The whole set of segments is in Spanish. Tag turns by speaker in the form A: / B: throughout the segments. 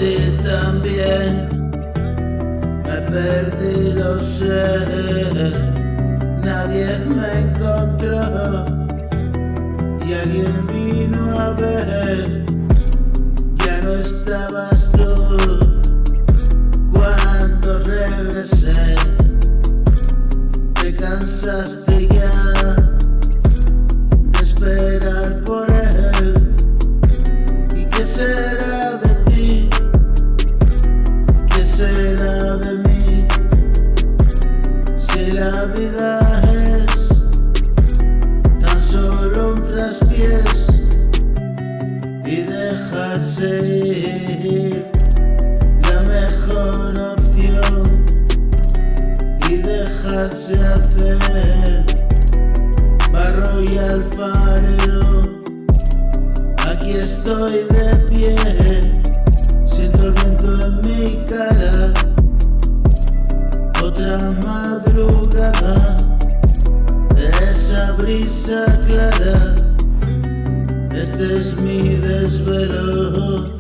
A: perdí también, me perdí, lo sé. Nadie me encontró y alguien vino a ver. Ya no estabas tú cuando regresé. Te cansaste ya de esperar por él. ¿Y qué será de ti? ¿Qué será de mí? Si la vida es tan solo un traspiés y dejarse ir, la mejor opción, y dejarse hacer. Barro y alfarero, aquí estoy de pie, siento el viento en mi cara. Otra madrugada, esa brisa clara. Este es mi desvelo,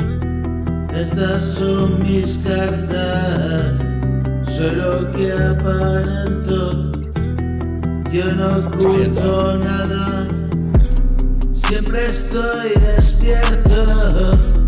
A: estas son mis cartas. Solo que aparento, yo no oculto nada. Siempre estoy despierto.